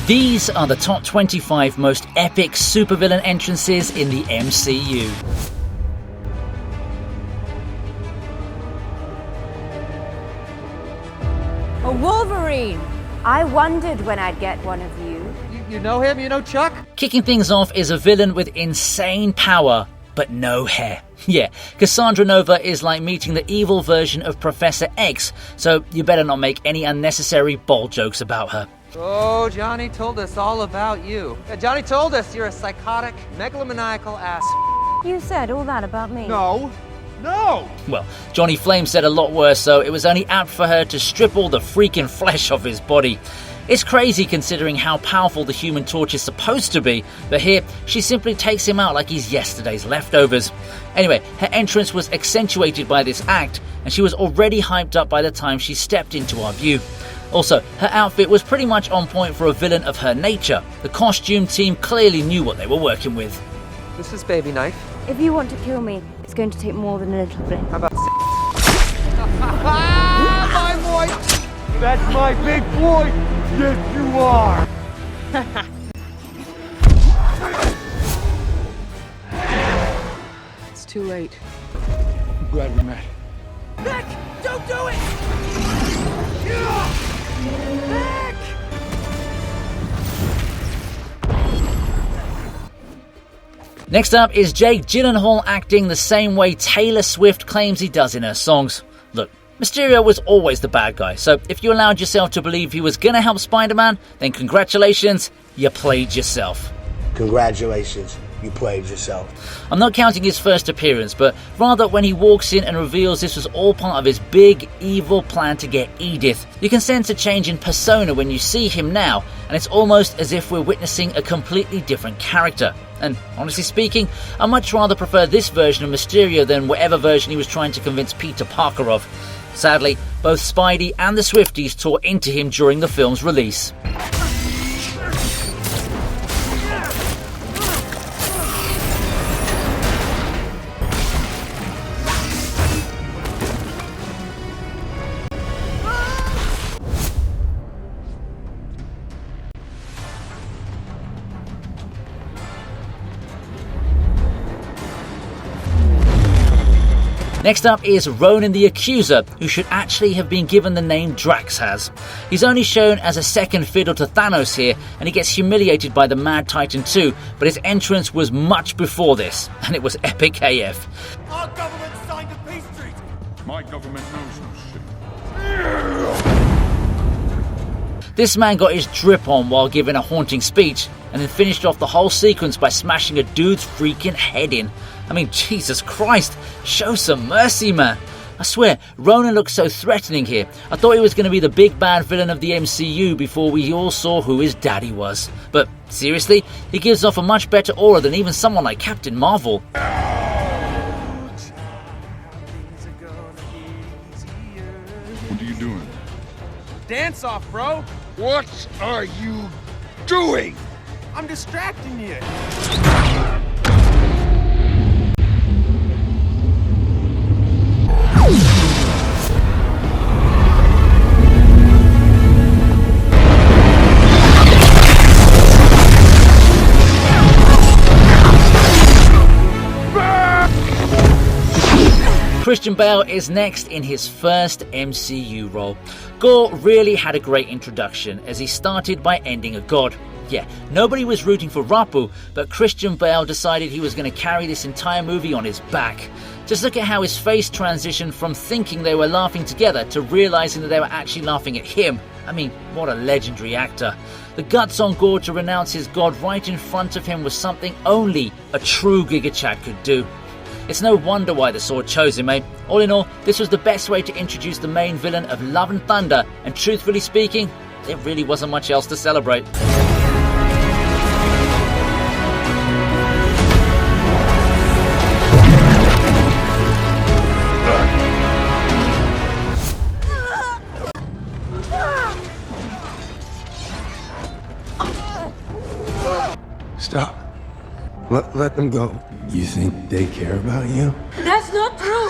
These are the top 25 most epic supervillain entrances in the MCU. A Wolverine! I wondered when I'd get one of you. You know him? You know Chuck? Kicking things off is a villain with insane power, but no hair. Yeah, Cassandra Nova is like meeting the evil version of Professor X, so you better not make any unnecessary bald jokes about her. Oh, Johnny told us all about you. Yeah, Johnny told us you're a psychotic, megalomaniacal ass. You said all that about me. No. Well, Johnny Flame said a lot worse, so it was only apt for her to strip all the freaking flesh off his body. It's crazy considering how powerful the Human Torch is supposed to be, but here she simply takes him out like he's yesterday's leftovers. Anyway, her entrance was accentuated by this act, and she was already hyped up by the time she stepped into our view. Also, her outfit was pretty much on point for a villain of her nature. The costume team clearly knew what they were working with. This is Baby Knife. If you want to kill me, it's going to take more than a little bit. How about my boy! That's my big boy! Yes, you are! It's too late. I'm glad we met. Nick! Don't do it! Nick! Next up is Jake Gyllenhaal acting the same way Taylor Swift claims he does in her songs. Look, Mysterio was always the bad guy, so if you allowed yourself to believe he was gonna help Spider-Man, then congratulations, you played yourself. Congratulations, you played yourself. I'm not counting his first appearance, but rather when he walks in and reveals this was all part of his big, evil plan to get Edith. You can sense a change in persona when you see him now, and it's almost as if we're witnessing a completely different character. And honestly speaking, I much rather prefer this version of Mysterio than whatever version he was trying to convince Peter Parker of. Sadly, both Spidey and the Swifties tore into him during the film's release. Next up is Ronan the Accuser, who should actually have been given the name Drax has. He's only shown as a second fiddle to Thanos here, and he gets humiliated by the Mad Titan too, but his entrance was much before this, and it was epic AF. Our government signed a peace treaty! My government knows no shit. This man got his drip on while giving a haunting speech, and then finished off the whole sequence by smashing a dude's freaking head in. I mean, Jesus Christ, show some mercy, man. I swear, Ronan looks so threatening here. I thought he was going to be the big bad villain of the MCU before we all saw who his daddy was. But seriously, he gives off a much better aura than even someone like Captain Marvel. What are you doing? Dance off, bro! What are you doing? I'm distracting you! Christian Bale is next in his first MCU role. Gorr really had a great introduction as he started by ending a god. Yeah, nobody was rooting for Rapu, but Christian Bale decided he was going to carry this entire movie on his back. Just look at how his face transitioned from thinking they were laughing together to realizing that they were actually laughing at him. I mean, what a legendary actor. The guts on Gorr to renounce his god right in front of him was something only a true Giga Chad could do. It's no wonder why the sword chose him, eh? All in all, this was the best way to introduce the main villain of Love and Thunder, and truthfully speaking, there really wasn't much else to celebrate. Stop. Let them go. You think they care about you? That's not true!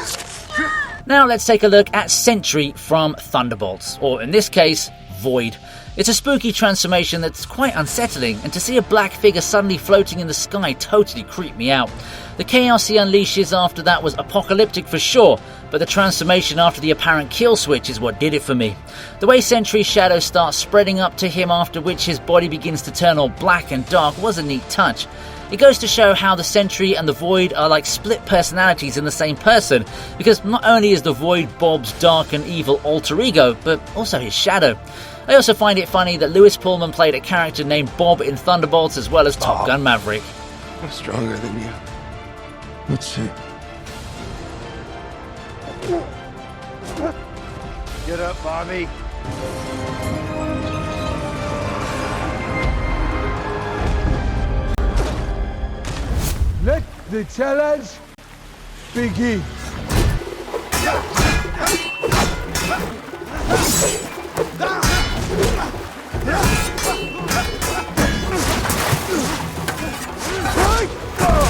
Now let's take a look at Sentry from Thunderbolts, or in this case, Void. It's a spooky transformation that's quite unsettling, and to see a black figure suddenly floating in the sky totally creeped me out. The chaos he unleashes after that was apocalyptic for sure, but the transformation after the apparent kill switch is what did it for me. The way Sentry's shadow starts spreading up to him, after which his body begins to turn all black and dark, was a neat touch. It goes to show how the Sentry and the Void are like split personalities in the same person, because not only is the Void Bob's dark and evil alter ego, but also his shadow. I also find it funny that Lewis Pullman played a character named Bob in Thunderbolts as well as Top Gun Maverick. I'm stronger than you. Let's see. Get up, Bobby. Let the challenge begin.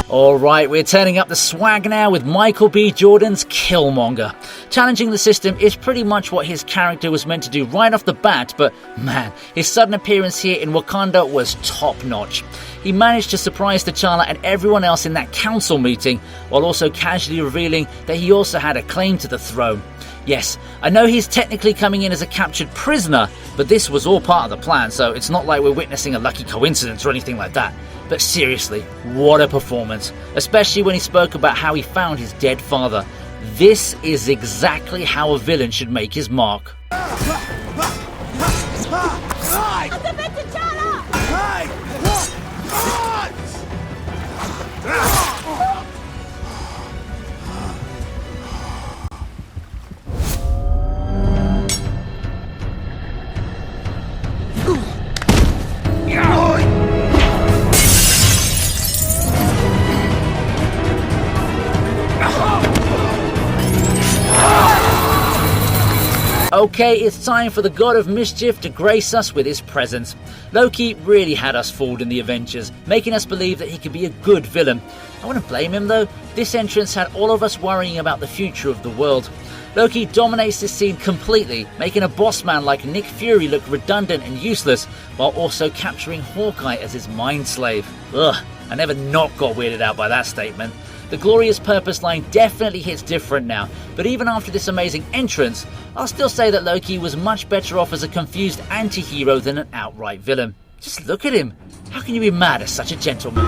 Alright, we're turning up the swag now with Michael B. Jordan's Killmonger. Challenging the system is pretty much what his character was meant to do right off the bat, but man, his sudden appearance here in Wakanda was top notch. He managed to surprise T'Challa and everyone else in that council meeting, while also casually revealing that he also had a claim to the throne. Yes, I know he's technically coming in as a captured prisoner, but this was all part of the plan, so it's not like we're witnessing a lucky coincidence or anything like that. But seriously, what a performance, especially when he spoke about how he found his dead father. This is exactly how a villain should make his mark. Okay, it's time for the God of Mischief to grace us with his presence. Loki really had us fooled in the Avengers, making us believe that he could be a good villain. I wouldn't blame him though. This entrance had all of us worrying about the future of the world. Loki dominates this scene completely, making a boss man like Nick Fury look redundant and useless, while also capturing Hawkeye as his mind slave. Ugh, I never not got weirded out by that statement. The glorious purpose line definitely hits different now, but even after this amazing entrance, I'll still say that Loki was much better off as a confused anti-hero than an outright villain. Just look at him. How can you be mad at such a gentleman?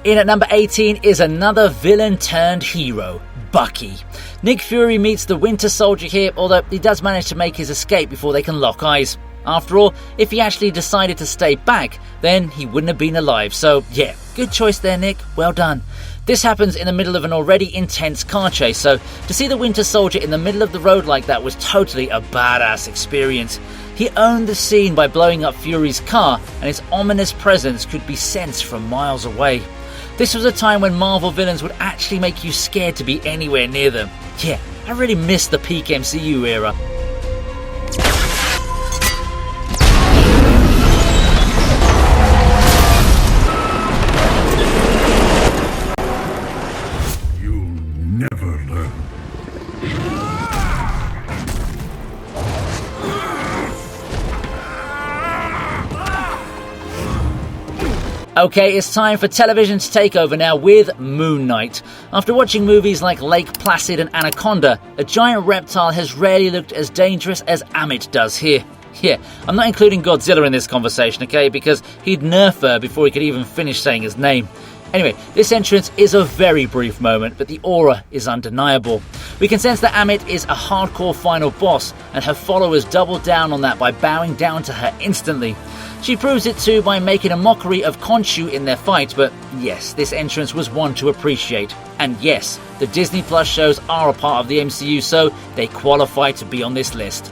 In at number 18 is another villain turned hero, Bucky. Nick Fury meets the Winter Soldier here, although he does manage to make his escape before they can lock eyes. After all, if he actually decided to stay back, then he wouldn't have been alive, so yeah, good choice there, Nick, well done. This happens in the middle of an already intense car chase, so to see the Winter Soldier in the middle of the road like that was totally a badass experience. He owned the scene by blowing up Fury's car, and his ominous presence could be sensed from miles away. This was a time when Marvel villains would actually make you scared to be anywhere near them. Yeah, I really miss the peak MCU era. You'll never learn. Okay, it's time for television's takeover now with Moon Knight. After watching movies like Lake Placid and Anaconda, a giant reptile has rarely looked as dangerous as Ammit does here. Yeah, I'm not including Godzilla in this conversation, okay, because he'd nerf her before he could even finish saying his name. Anyway, this entrance is a very brief moment, but the aura is undeniable. We can sense that Ammit is a hardcore final boss, and her followers double down on that by bowing down to her instantly. She proves it too by making a mockery of Khonshu in their fight, but yes, this entrance was one to appreciate. And yes, the Disney Plus shows are a part of the MCU, so they qualify to be on this list.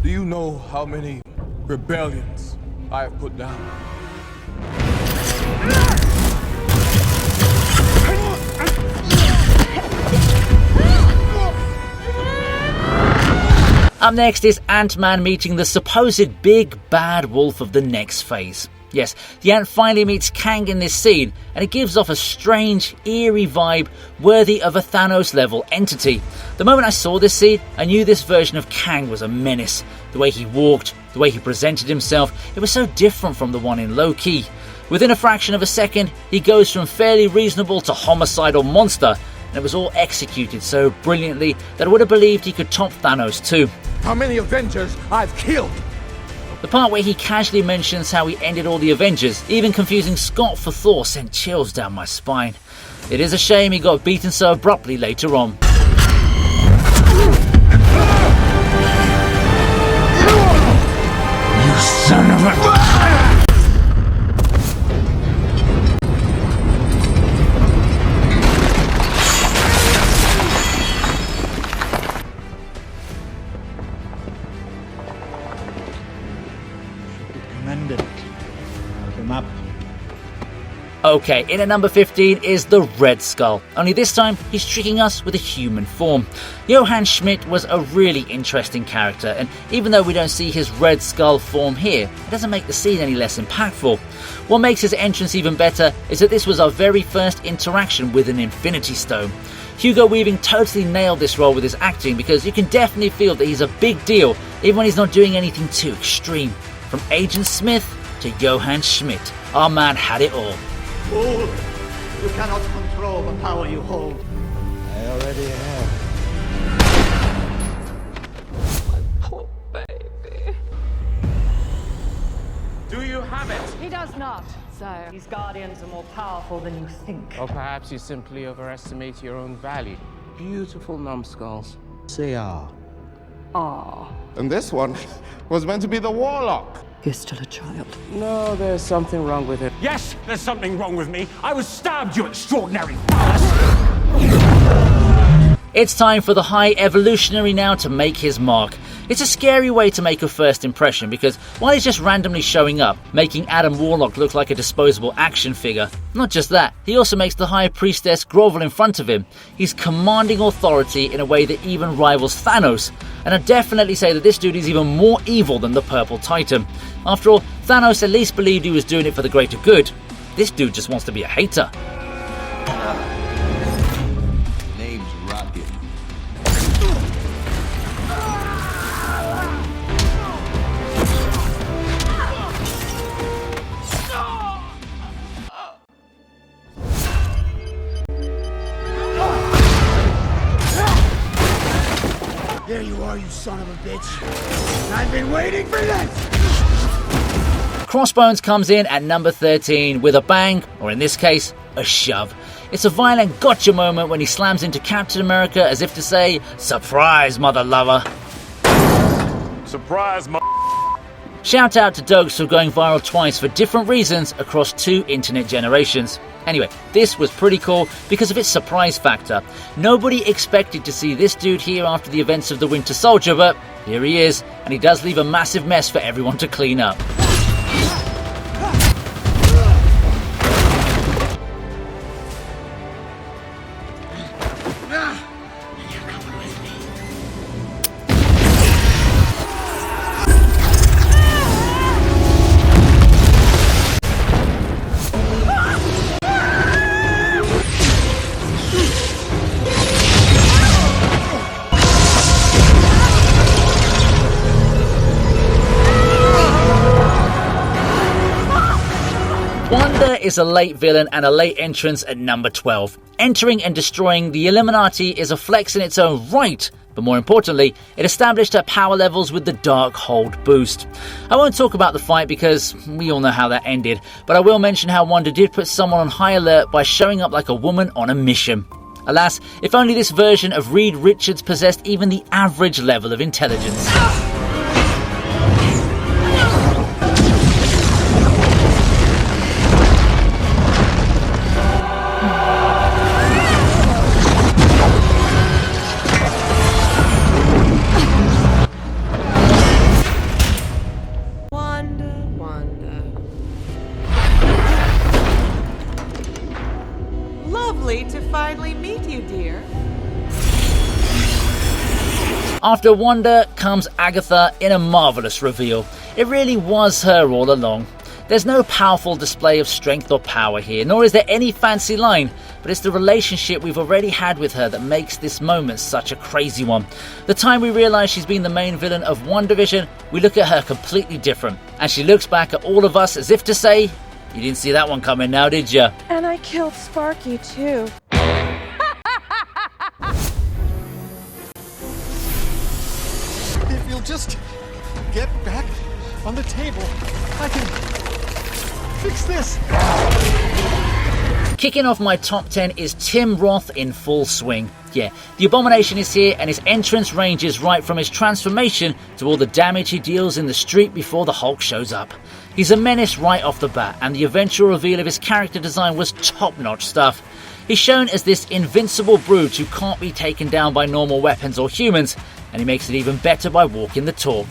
Do you know how many rebellions I have put down? Up next is Ant-Man meeting the supposed big bad wolf of the next phase. Yes, the Ant finally meets Kang in this scene, and it gives off a strange, eerie vibe worthy of a Thanos-level entity. The moment I saw this scene, I knew this version of Kang was a menace. The way he walked, the way he presented himself, it was so different from the one in Loki. Within a fraction of a second, he goes from fairly reasonable to homicidal monster, and it was all executed so brilliantly that I would have believed he could top Thanos too. How many Avengers I've killed? The part where he casually mentions how he ended all the Avengers, even confusing Scott for Thor, sent chills down my spine. It is a shame he got beaten so abruptly later on. You son of a... Okay, in at number 15 is the Red Skull, only this time he's tricking us with a human form. Johann Schmidt was a really interesting character, and even though we don't see his Red Skull form here, it doesn't make the scene any less impactful. What makes his entrance even better is that this was our very first interaction with an Infinity Stone. Hugo Weaving totally nailed this role with his acting, because you can definitely feel that he's a big deal even when he's not doing anything too extreme. From Agent Smith to Johann Schmidt, our man had it all. Fool! You cannot control the power you hold. I already have. My poor baby. Do you have it? He does not, sire. These guardians are more powerful than you think. Or perhaps you simply overestimate your own value. Beautiful numbskulls. Say ah. Ah. And this one was meant to be the warlock. You're still a child. No, there's something wrong with it. Yes, there's something wrong with me. I was stabbed, you extraordinary It's time for the High Evolutionary now to make his mark. It's a scary way to make a first impression, because while he's just randomly showing up, making Adam Warlock look like a disposable action figure, not just that, he also makes the High Priestess grovel in front of him. He's commanding authority in a way that even rivals Thanos, and I'd definitely say that this dude is even more evil than the Purple Titan. After all, Thanos at least believed he was doing it for the greater good. This dude just wants to be a hater. Name's Rocket. There you are, you son of a bitch. I've been waiting for this! Crossbones comes in at number 13 with a bang, or in this case, a shove. It's a violent gotcha moment when he slams into Captain America as if to say, "Surprise, mother lover." Surprise, Shout out to Dokes for going viral twice for different reasons across 2 internet generations. Anyway, this was pretty cool because of its surprise factor. Nobody expected to see this dude here after the events of the Winter Soldier, but here he is, and he does leave a massive mess for everyone to clean up. Wanda is a late villain and a late entrance at number 12. Entering and destroying the Illuminati is a flex in its own right, But more importantly, it established her power levels with the Dark Hold boost. I won't talk about the fight because we all know how that ended, but I will mention how Wanda did put someone on high alert by showing up like a woman on a mission. Alas, if only this version of Reed Richards possessed even the average level of intelligence. To finally meet you, dear. After Wanda comes Agatha in a marvellous reveal. It really was her all along. There's no powerful display of strength or power here, nor is there any fancy line, but it's the relationship we've already had with her that makes this moment such a crazy one. The time we realise she's been the main villain of WandaVision, we look at her completely different, and she looks back at all of us as if to say, "You didn't see that one coming now, did ya?" And I killed Sparky too. If you'll just get back on the table, I can fix this. Kicking off my top 10 is Tim Roth in full swing. Yeah, the Abomination is here and his entrance ranges right from his transformation to all the damage he deals in the street before the Hulk shows up. He's a menace right off the bat, and the eventual reveal of his character design was top-notch stuff. He's shown as this invincible brute who can't be taken down by normal weapons or humans, and he makes it even better by walking the talk.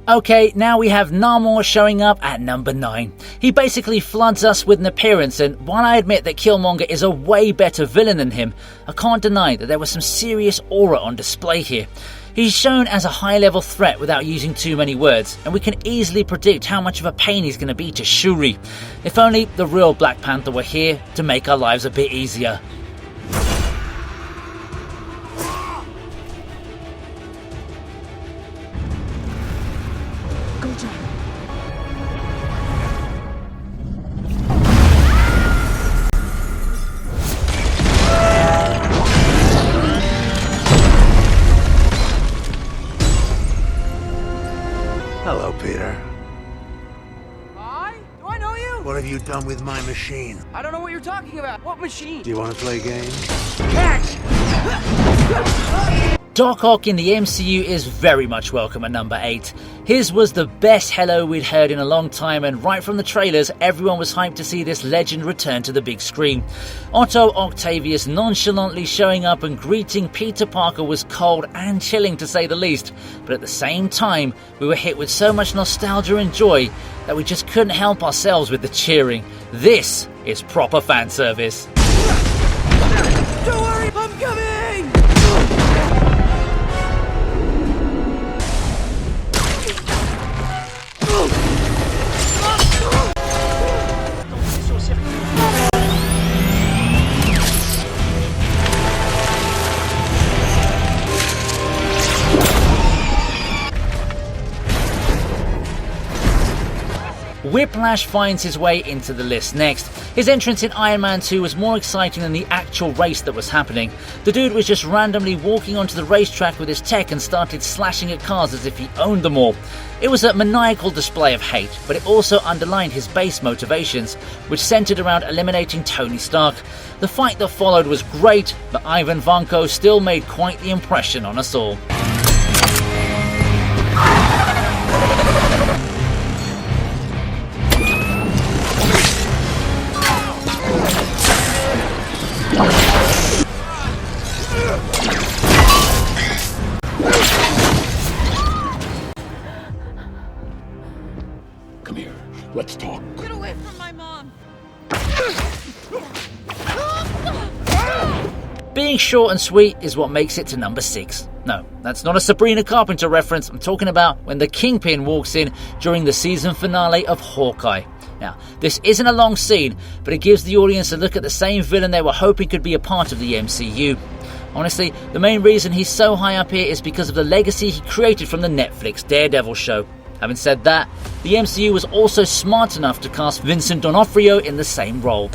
Okay, now we have Namor showing up at number 9. He basically floods us with an appearance, and while I admit that Killmonger is a way better villain than him, I can't deny that there was some serious aura on display here. He's shown as a high-level threat without using too many words, and we can easily predict how much of a pain he's going to be to Shuri. If only the real Black Panther were here to make our lives a bit easier. Hello, Peter. Hi? Do I know you? What have you done with my machine? I don't know what you're talking about. What machine? Do you want to play games? Catch! Doc Ock in the MCU is very much welcome at number 8. His was the best hello we'd heard in a long time, and right from the trailers, everyone was hyped to see this legend return to the big screen. Otto Octavius nonchalantly showing up and greeting Peter Parker was cold and chilling to say the least, but at the same time, we were hit with so much nostalgia and joy that we just couldn't help ourselves with the cheering. This is proper fan service. Don't worry, I'm coming! Whiplash finds his way into the list next. His entrance in Iron Man 2 was more exciting than the actual race that was happening. The dude was just randomly walking onto the racetrack with his tech and started slashing at cars as if he owned them all. It was a maniacal display of hate, but it also underlined his base motivations, which centered around eliminating Tony Stark. The fight that followed was great, but Ivan Vanko still made quite the impression on us all. Let's talk. Get away from my mom! Being short and sweet is what makes it to number 6. No, that's not a Sabrina Carpenter reference. I'm talking about when the Kingpin walks in during the season finale of Hawkeye. Now, this isn't a long scene, but it gives the audience a look at the same villain they were hoping could be a part of the MCU. Honestly, the main reason he's so high up here is because of the legacy he created from the Netflix Daredevil show. Having said that, the MCU was also smart enough to cast Vincent D'Onofrio in the same role.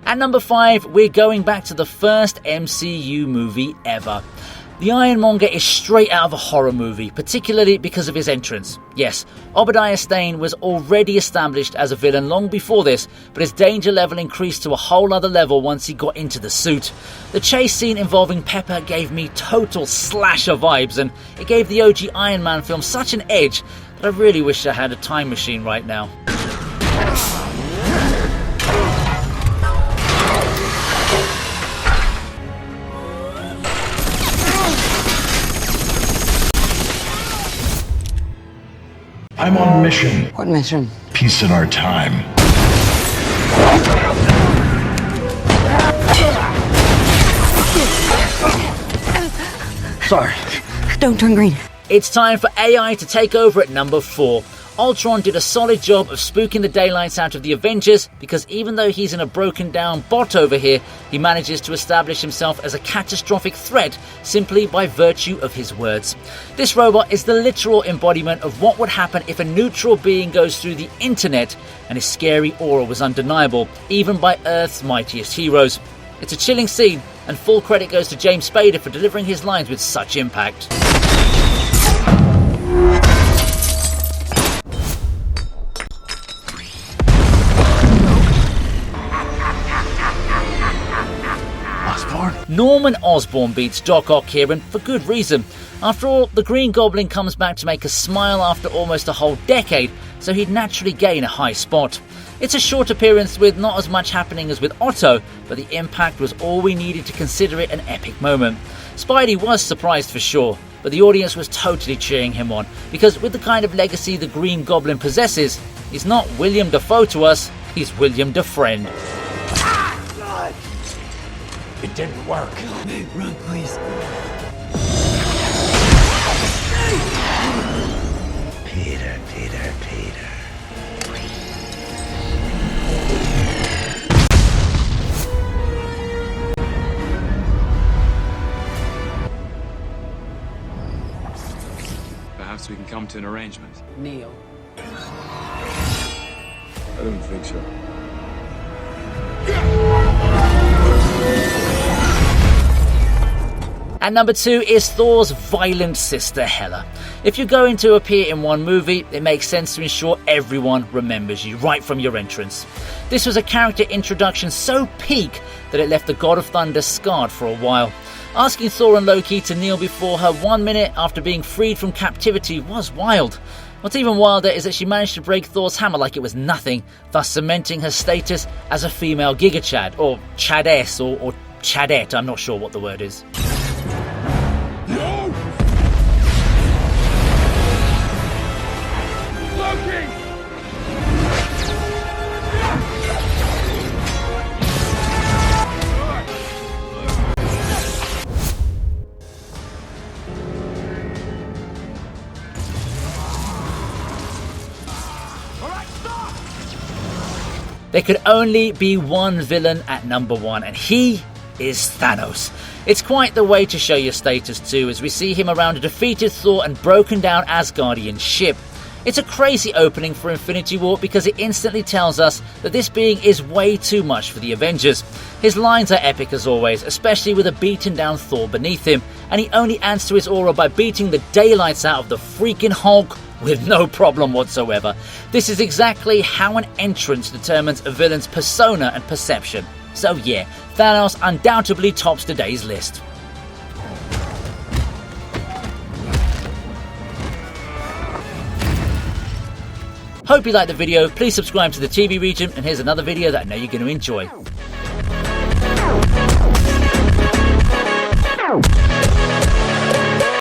At number 5, we're going back to the first MCU movie ever. The Ironmonger is straight out of a horror movie, particularly because of his entrance. Yes, Obadiah Stane was already established as a villain long before this, but his danger level increased to a whole other level once he got into the suit. The chase scene involving Pepper gave me total slasher vibes, and it gave the OG Iron Man film such an edge that I really wish I had a time machine right now. I'm on mission. What mission? Peace in our time. Sorry. Don't turn green. It's time for AI to take over at number 4. Ultron did a solid job of spooking the daylights out of the Avengers because even though he's in a broken down bot over here, he manages to establish himself as a catastrophic threat simply by virtue of his words. This robot is the literal embodiment of what would happen if a neutral being goes through the internet, and his scary aura was undeniable, even by Earth's mightiest heroes. It's a chilling scene, and full credit goes to James Spader for delivering his lines with such impact. Norman Osborn beats Doc Ock here, and for good reason. After all, the Green Goblin comes back to make us smile after almost a whole decade, so he'd naturally gain a high spot. It's a short appearance with not as much happening as with Otto, but the impact was all we needed to consider it an epic moment. Spidey was surprised for sure, but the audience was totally cheering him on, because with the kind of legacy the Green Goblin possesses, he's not William Dafoe to us, he's William Defriend. It didn't work. Run, please. Peter. Perhaps we can come to an arrangement. Neil. I don't think so. And number 2 is Thor's violent sister Hela. If you're going to appear in one movie, it makes sense to ensure everyone remembers you right from your entrance. This was a character introduction so peak that it left the God of Thunder scarred for a while. Asking Thor and Loki to kneel before her 1 minute after being freed from captivity was wild. What's even wilder is that she managed to break Thor's hammer like it was nothing, thus cementing her status as a female Giga Chad, or Chadess, or Chadette, I'm not sure what the word is. There could only be one villain at number 1, and he is Thanos. It's quite the way to show your status too, as we see him around a defeated Thor and broken down Asgardian ship. It's a crazy opening for Infinity War because it instantly tells us that this being is way too much for the Avengers. His lines are epic as always, especially with a beaten down Thor beneath him, and he only adds to his aura by beating the daylights out of the freaking Hulk with no problem whatsoever. This is exactly how an entrance determines a villain's persona and perception. So yeah, Thanos undoubtedly tops today's list. Hope you liked the video. Please subscribe to the TV Regent, and here's another video that I know you're going to enjoy.